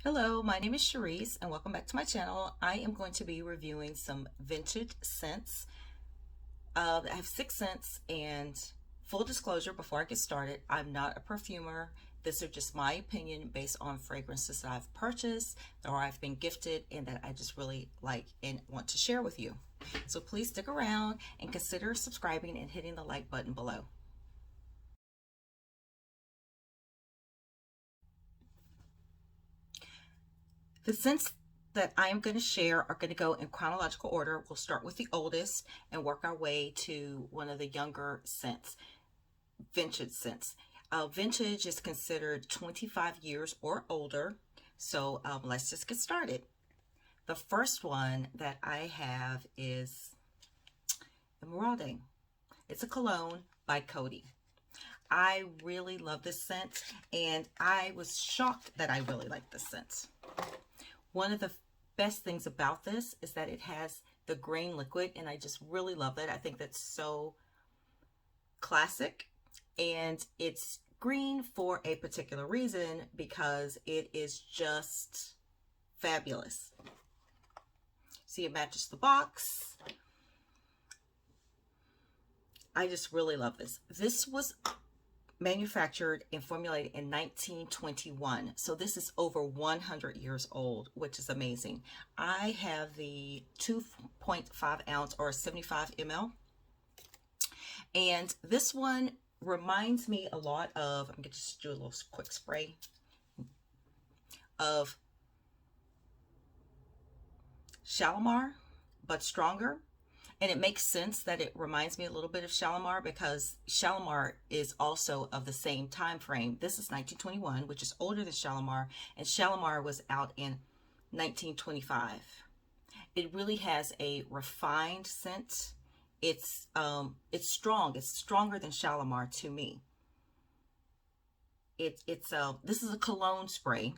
Hello, my name is Cherise and welcome back to my channel. I am going to be reviewing some vintage scents. I have 6 scents, and full disclosure before I get started, I'm not a perfumer. These are just my opinion based on fragrances that I've purchased or I've been gifted and that I just really like and want to share with you. So please stick around and consider subscribing and hitting the like button below. The scents that I am going to share are going to go in chronological order. We'll start with the oldest and work our way to one of the younger scents, vintage scents. Vintage is considered 25 years or older. So let's just get started. The first one that I have is Emeraude. It's a cologne by Coty. I really love this scent, and I was shocked that I really like this scent. One of the best things about this is that it has the green liquid, and I just really love that. I think that's so classic, and it's green for a particular reason because it is just fabulous. See, it matches the box. I just really love this. This was manufactured and formulated in 1921. So this is over 100 years old, which is amazing. I have the 2.5 ounce or 75 ml. And this one reminds me a lot of, I'm going to just do a little quick spray of Shalimar, but stronger. And it makes sense that it reminds me a little bit of Shalimar because Shalimar is also of the same time frame. This is 1921, which is older than Shalimar, and Shalimar was out in 1925. It really has a refined scent. It's strong. It's stronger than Shalimar to me. This is a cologne spray,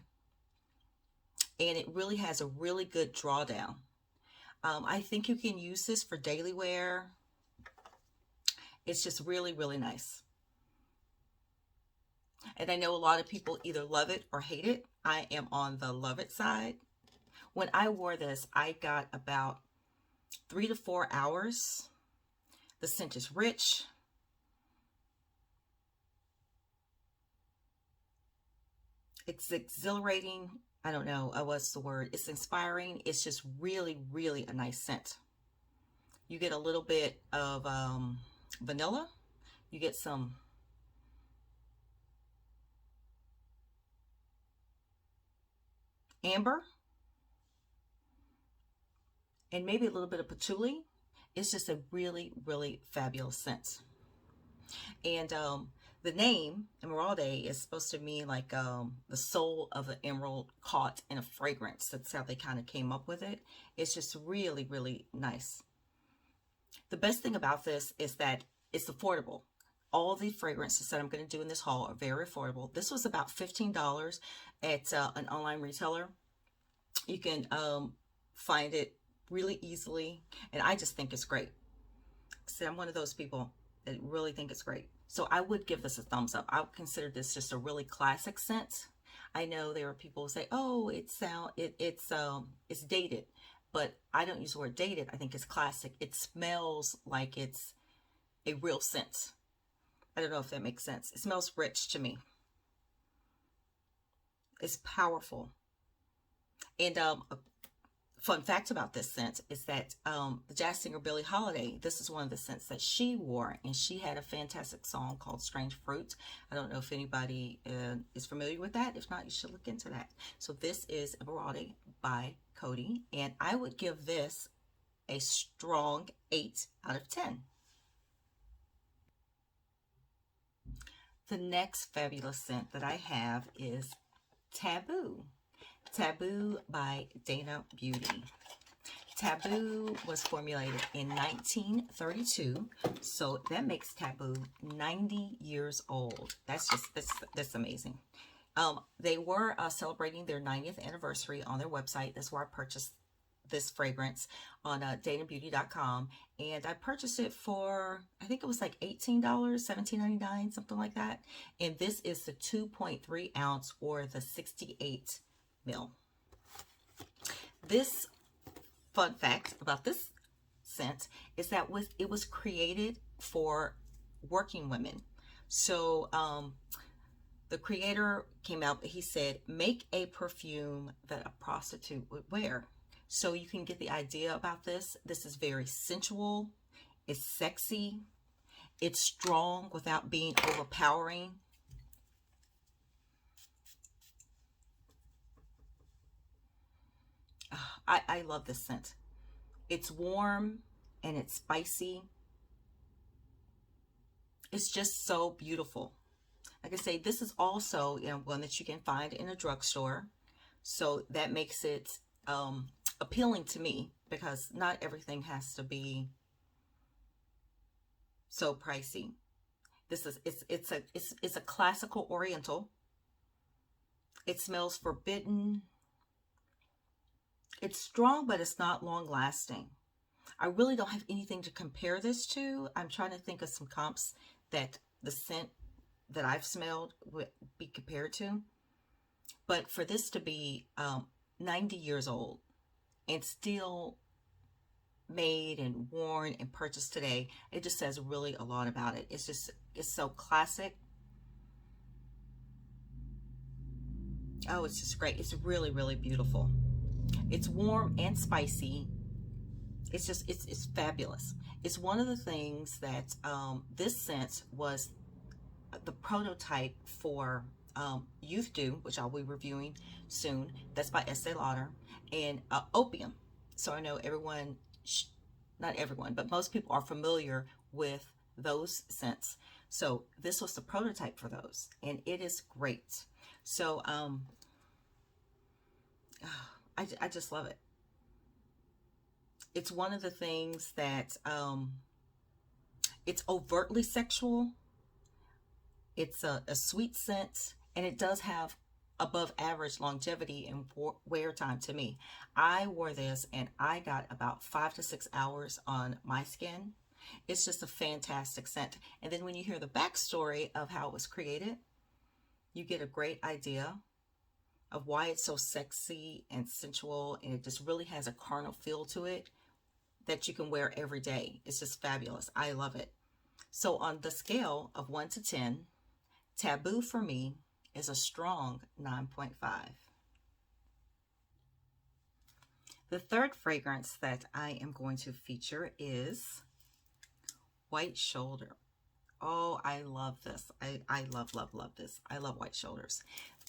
and it really has a really good drawdown. I think you can use this for daily wear. It's just really, really nice. And I know a lot of people either love it or hate it. I am on the love it side. When I wore this, I got about 3 to 4 hours. The scent is rich. It's exhilarating. I don't know what's the word. It's inspiring. It's just really, really a nice scent. You get a little bit of vanilla. You get some amber and maybe a little bit of patchouli. It's just a really, really fabulous scent. And the name Emeraude is supposed to mean like the soul of an emerald caught in a fragrance. That's how they kind of came up with it. It's just really, really nice. The best thing about this is that it's affordable. All the fragrances that I'm going to do in this haul are very affordable. This was about $15 at an online retailer. You can find it really easily, and I just think it's great. See, I'm one of those people that really think it's great. So I would give this a thumbs up. I would consider this just a really classic scent. I know there are people who say, "Oh, it's dated," but I don't use the word dated. I think it's classic. It smells like it's a real scent. I don't know if that makes sense. It smells rich to me. It's powerful. And a fun fact about this scent is that the jazz singer Billie Holiday, this is one of the scents that she wore, and she had a fantastic song called Strange Fruit. I don't know if anybody is familiar with that. If not, you should look into that. So this is Emeraude by Coty, and I would give this a strong 8 out of 10. The next fabulous scent that I have is Tabu. Tabu by Dana Beauty. Tabu was formulated in 1932, so that makes Tabu 90 years old. That's amazing. They were celebrating their 90th anniversary on their website. That's where I purchased this fragrance on danabeauty.com, and I purchased it for, I think it was like $18, $17.99, something like that. And this is the 2.3 ounce or the 68 mil. This fun fact about this scent is that it was created for working women. So the creator came out, he said, make a perfume that a prostitute would wear. So you can get the idea about this. This is very sensual, it's sexy, it's strong without being overpowering. I love this scent. It's warm and it's spicy. It's just so beautiful. Like I say, this is also, you know, one that you can find in a drugstore. So that makes it appealing to me, because not everything has to be so pricey. This is it's a classical oriental. It smells forbidden. It's strong, but it's not long lasting. I really don't have anything to compare this to. I'm trying to think of some comps that the scent that I've smelled would be compared to. But for this to be 90 years old and still made and worn and purchased today, it just says really a lot about it. It's so classic. Oh, it's just great. It's really, really beautiful. It's warm and spicy. It's fabulous. It's one of the things that this scent was the prototype for Youth Dew, which I'll be reviewing soon. That's by Estee Lauder, and Opium. So I know everyone, not everyone, but most people are familiar with those scents. So this was the prototype for those, and it is great. So I just love it. It's one of the things that it's overtly sexual. It's a sweet scent, and it does have above average longevity and wear time to me. I wore this and I got about 5 to 6 hours on my skin. It's just a fantastic scent. And then when you hear the backstory of how it was created, you get a great idea of why it's so sexy and sensual, and it just really has a carnal feel to it that you can wear every day. It's just fabulous. I love it. So on the scale of 1 to 10, Tabu for me is a strong 9.5. The third fragrance that I am going to feature is White Shoulder. Oh, I love this. I love, love, love this. I love White Shoulders.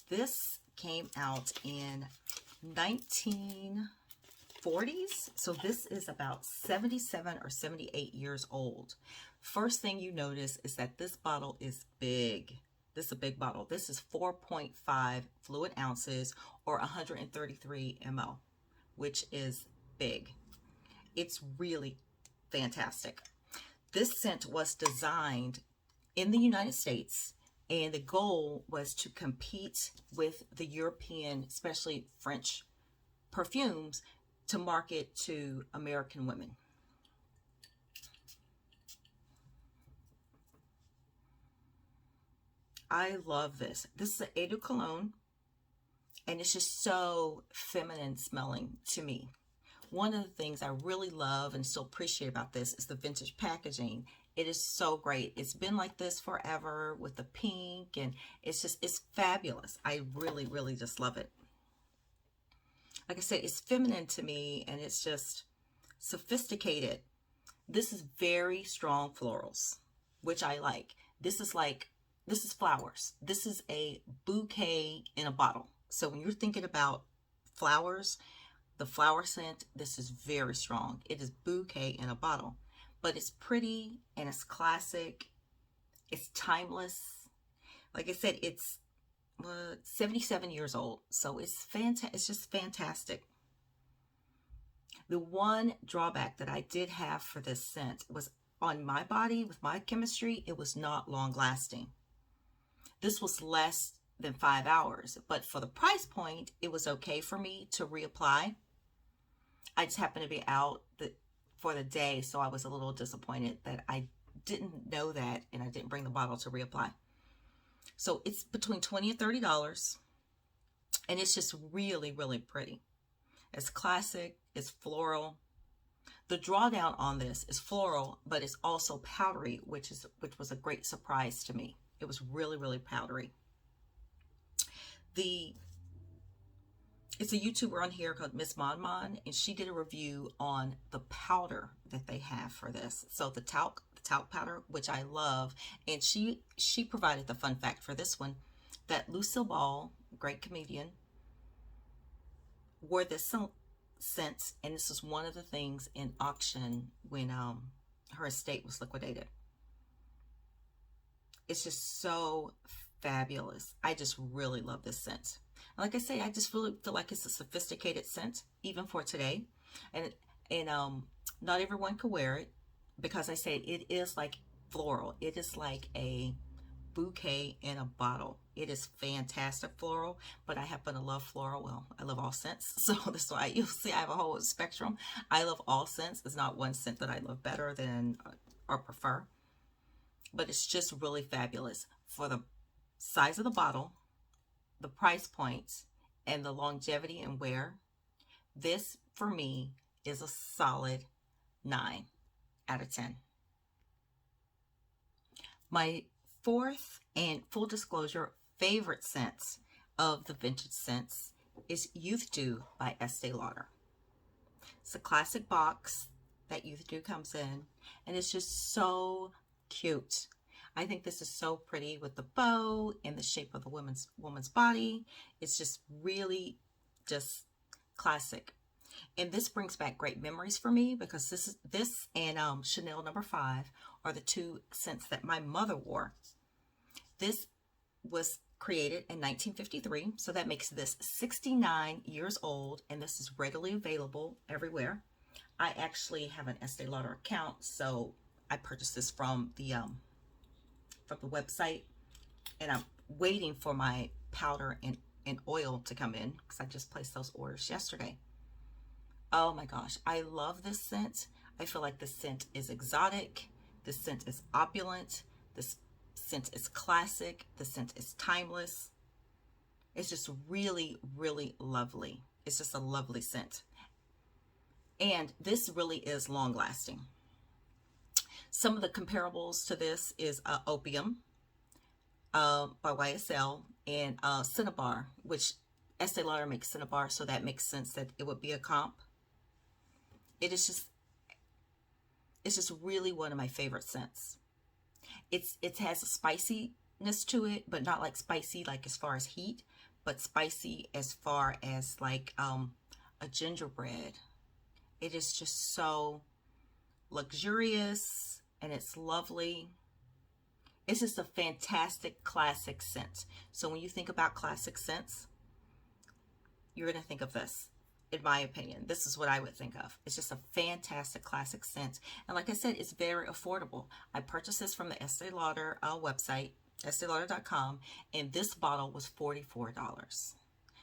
This came out in 1940s. So this is about 77 or 78 years old. First thing you notice is that this bottle is big. This is a big bottle. This is 4.5 fluid ounces or 133 ml, which is big. It's really fantastic. This scent was designed in the United States, and the goal was to compete with the European, especially French perfumes, to market to American women. I love this. This is an Eau de Cologne, and it's just so feminine smelling to me. One of the things I really love and still appreciate about this is the vintage packaging. It is so great. It's been like this forever with the pink, and it's fabulous. I really, really just love it. Like I said, it's feminine to me, and it's just sophisticated. This is very strong florals, which I like. This is flowers. This is a bouquet in a bottle. So when you're thinking about flowers, the flower scent, this is very strong. It is bouquet in a bottle, but it's pretty and it's classic. It's timeless. Like I said, it's 77 years old. So it's fantastic. It's just fantastic. The one drawback that I did have for this scent was on my body with my chemistry, it was not long lasting. This was less than 5 hours, but for the price point, it was okay for me to reapply. I just happened to be out for the day, so I was a little disappointed that I didn't know that and I didn't bring the bottle to reapply. So it's between $20 and $30. And it's just really, really pretty. It's classic, it's floral. The drawdown on this is floral, but it's also powdery, which was a great surprise to me. It was really, really powdery. It's a YouTuber on here called Miss Mon, and she did a review on the powder that they have for this. So the talc powder, which I love, and she provided the fun fact for this one that Lucille Ball, great comedian, wore this scent, and this was one of the things in auction when her estate was liquidated. It's just so fabulous. I just really love this scent. And like I say, I just feel like it's a sophisticated scent, even for today. And not everyone can wear it, because I say it is like floral. It is like a bouquet in a bottle. It is fantastic floral, but I happen to love floral. Well, I love all scents, so that's why you'll see I have a whole spectrum. I love all scents. There's not one scent that I love better than or prefer, but it's just really fabulous for the size of the bottle, the price points, and the longevity and wear. This for me is a solid 9 out of 10. My fourth and full disclosure favorite scents of the vintage scents is Youth Dew by Estee Lauder. It's a classic box that Youth Dew comes in, and it's just so cute. I think this is so pretty with the bow and the shape of the woman's body. It's just really just classic. And this brings back great memories for me, because this and Chanel No. 5 are the two scents that my mother wore. This was created in 1953, so that makes this 69 years old, and this is readily available everywhere. I actually have an Estee Lauder account, so I purchased this from the website, and I'm waiting for my powder and oil to come in, because I just placed those orders yesterday. Oh my gosh, I love this scent. I feel like this scent is exotic. This scent is opulent. This scent is classic. The scent is timeless. It's just really, really lovely. It's just a lovely scent. And this really is long lasting. Some of the comparables to this is Opium by YSL, and Cinnabar, which Estee Lauder makes Cinnabar, so that makes sense that it would be a comp. It's just really one of my favorite scents. It has a spiciness to it, but not like spicy like as far as heat, but spicy as far as like a gingerbread. It is just so luxurious, and it's lovely. It's just a fantastic classic scent. So when you think about classic scents, you're going to think of this. In my opinion, this is what I would think of. It's just a fantastic classic scent. And like I said, it's very affordable. I purchased this from the Estee Lauder website, esteelauder.com, and this bottle was $44.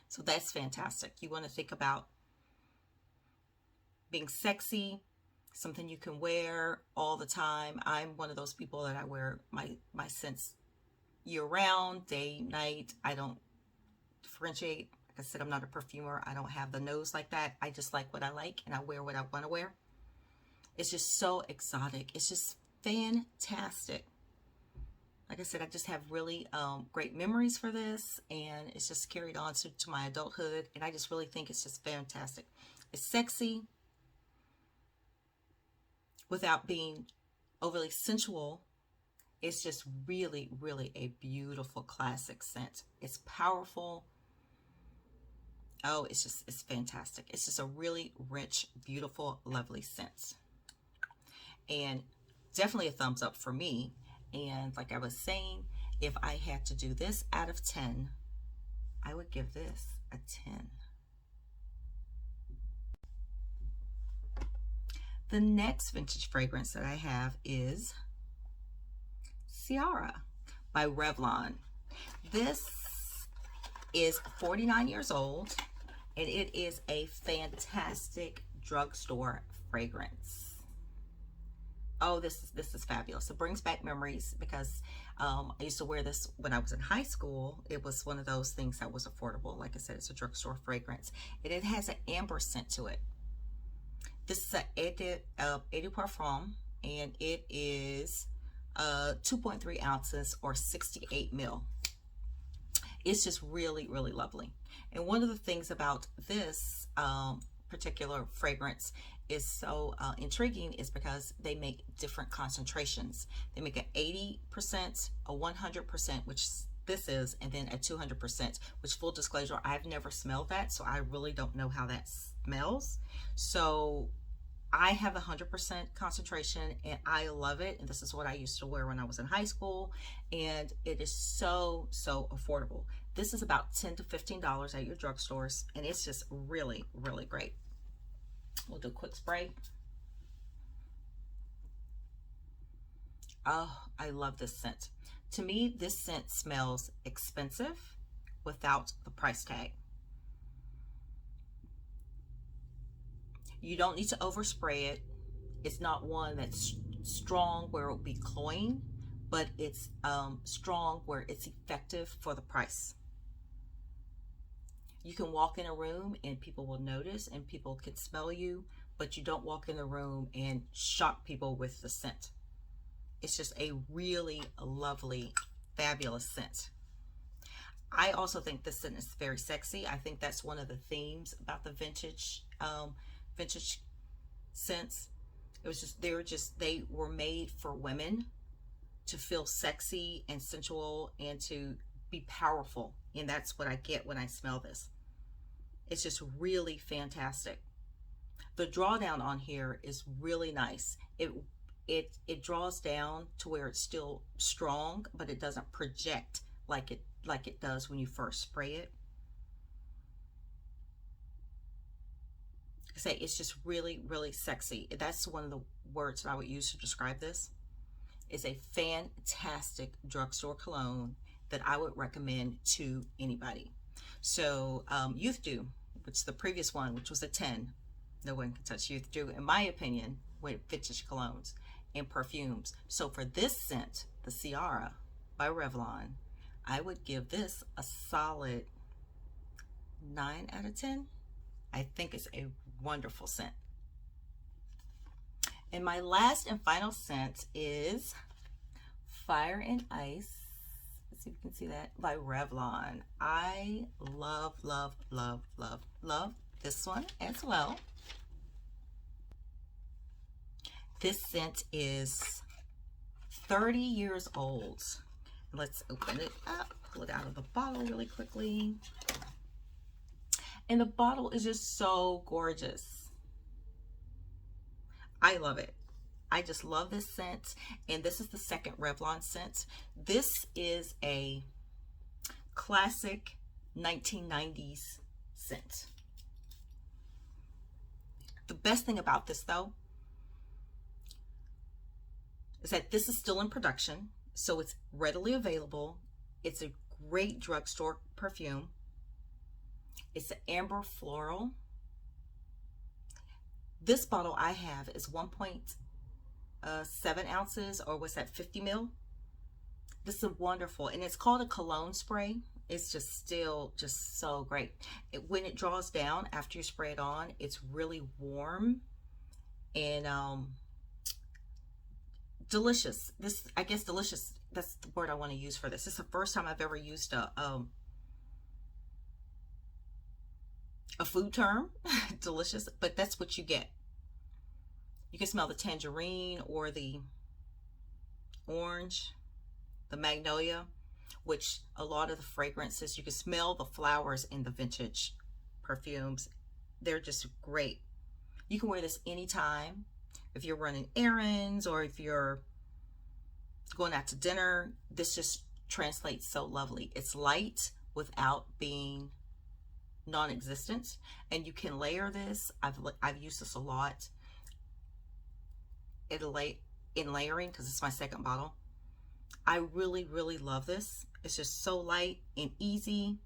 So that's fantastic. You want to think about being sexy, something you can wear all the time. I'm one of those people that I wear my scents year round, day, night. I don't differentiate. Like I said, I'm not a perfumer. I don't have the nose like that. I just like what I like, and I wear what I want to wear. It's just so exotic. It's just fantastic. Like I said, I just have really great memories for this, and it's just carried on to my adulthood, and I just really think it's just fantastic. It's sexy without being overly sensual. It's just really, really a beautiful classic scent. It's powerful. Oh, it's fantastic. It's just a really rich, beautiful, lovely scent. And definitely a thumbs up for me. And like I was saying, if I had to do this out of 10, I would give this a 10. The next vintage fragrance that I have is Ciara by Revlon. This is 49 years old, and it is a fantastic drugstore fragrance. Oh, this is fabulous. It brings back memories, because I used to wear this when I was in high school. It was one of those things that was affordable. Like I said, it's a drugstore fragrance, and it has an amber scent to it. This is a Eau de Parfum, and it is 2.3 ounces or 68 mil. It's just really, really lovely. And one of the things about this particular fragrance is so intriguing is because they make different concentrations. They make an 80%, a 100%, which this is, and then a 200%, which, full disclosure, I've never smelled that, so I really don't know how that smells. So I have 100% concentration, and I love it. And this is what I used to wear when I was in high school, and it is so, so affordable. This is about $10 to $15 at your drugstores, and it's just really, really great. We'll do a quick spray. Oh, I love this scent. To me, this scent smells expensive without the price tag. You don't need to overspray it. It's not one that's strong where it'll be cloying, but it's strong where it's effective for the price. You can walk in a room and people will notice and people can smell you, but you don't walk in the room and shock people with the scent. It's just a really lovely, fabulous scent. I also think this scent is very sexy. I think that's one of the themes about the vintage scents. It was just they were made for women to feel sexy and sensual and to be powerful, and that's what I get when I smell this. It's just really fantastic. The drawdown on here is really nice. It draws down to where it's still strong, but it doesn't project like it does when you first spray it. I say it's just really, really sexy. That's one of the words that I would use to describe this. It's a fantastic drugstore cologne that I would recommend to anybody. So Youth Dew, which is the previous one, which was a 10. No one can touch Youth Dew, in my opinion, with vintage colognes and perfumes. So for this scent, the Ciara by Revlon, I would give this a solid 9 out of 10. I think it's a wonderful scent. And my last and final scent is Fire and Ice. Let's see if you can see that, by Revlon. I love, love, love, love, love this one as well. This scent is 30 years old. Let's open it up, pull it out of the bottle really quickly. And the bottle is just so gorgeous. I love it. I just love this scent. And this is the second Revlon scent. This is a classic 1990s scent. The best thing about this, though, is that this is still in production, so it's readily available. It's a great drugstore perfume. It's an amber floral. This bottle I have is 1.7 ounces, or what's that, 50 mil. This is wonderful, and it's called a cologne spray. It's just still just so great. When it draws down after you spray it on, it's really warm and delicious. This, I guess, delicious, that's the word I want to use for this. This is the first time I've ever used a food term, delicious, but that's what you get. You can smell the tangerine or the orange, the magnolia, which a lot of the fragrances, you can smell the flowers in the vintage perfumes. They're just great. You can wear this anytime. If you're running errands or if you're going out to dinner, this just translates so lovely. It's light without being non-existent, and you can layer this. I've used this a lot in layering because it's my second bottle. I really, really love this. It's just so light and easy,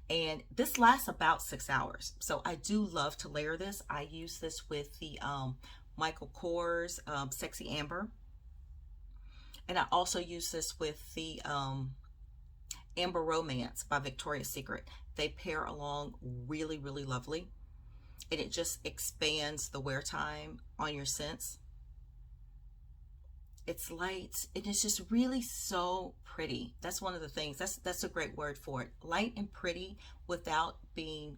and this lasts about 6 hours. So I do love to layer this. I use this with the Michael Kors Sexy Amber. And I also use this with the Amber Romance by Victoria's Secret. They pair along really, really lovely. And it just expands the wear time on your scents. It's light and it's just really so pretty. That's one of the things. That's a great word for it. Light and pretty without being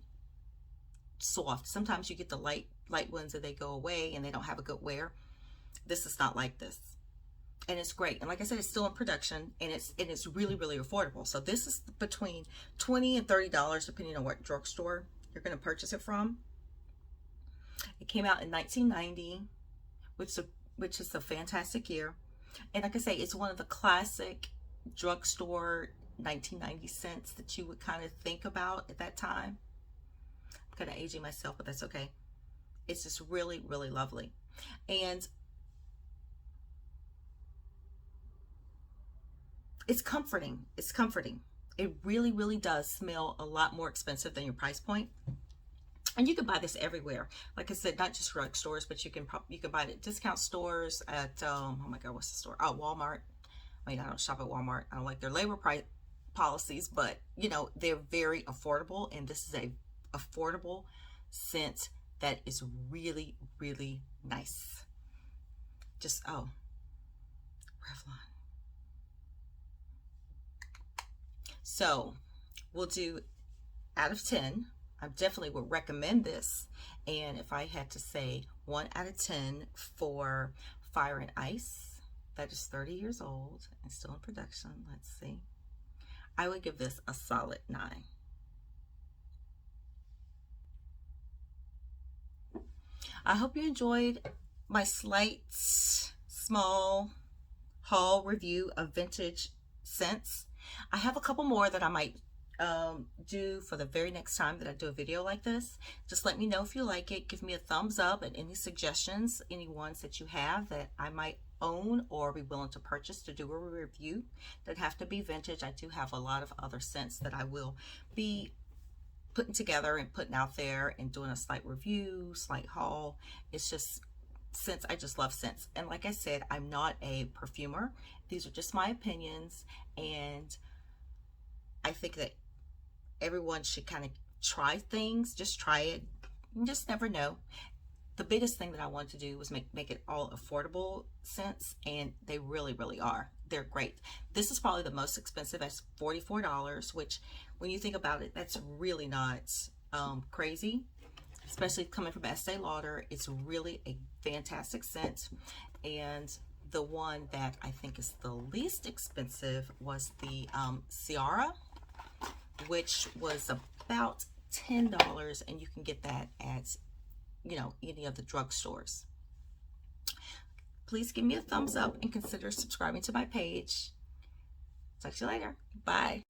soft. Sometimes you get the light ones and they go away and they don't have a good wear. This is not like this. And it's great. And like I said, it's still in production, and it's really, really affordable. So this is between $20 and $30 depending on what drugstore you're going to purchase it from. It came out in 1990, which is a fantastic year. And like I say, it's one of the classic drugstore 1990 scents that you would kind of think about at that time. I'm kind of aging myself, but that's okay. It's just really, really lovely. And it's comforting. It's comforting. It really, really does smell a lot more expensive than your price point. And you can buy this everywhere. Like I said, not just drug stores, but you can buy it at discount stores, at oh my God, what's the store? Oh, Walmart. I mean, I don't shop at Walmart. I don't like their labor price policies, but you know, they're very affordable, and this is a affordable scent that is really, really nice. Just, oh, Revlon. So we'll do out of 10. I definitely would recommend this. And if I had to say 1 out of 10 for Fire and Ice, that is 30 years old and still in production. Let's see. I would give this a solid 9. I hope you enjoyed my slight, small haul review of vintage scents. I have a couple more that I might do for the very next time that I do a video like this. Just let me know if you like it. Give me a thumbs up, and any suggestions, any ones that you have that I might own or be willing to purchase to do a review that have to be vintage. I do have a lot of other scents that I will be putting together and putting out there and doing a slight review, slight haul. It's just scents. I just love scents. And like I said, I'm not a perfumer. These are just my opinions, and I think that everyone should kind of try things. Just try it. You just never know. The biggest thing that I wanted to do was make it all affordable scents, and they really, really are. They're great. This is probably the most expensive at $44, which when you think about it, that's really not crazy, especially coming from Estee Lauder. It's really a fantastic scent. And the one that I think is the least expensive was the Ciara, which was about $10, and you can get that at, you know, any of the drugstores. Please give me a thumbs up and consider subscribing to my page. Talk to you later. Bye.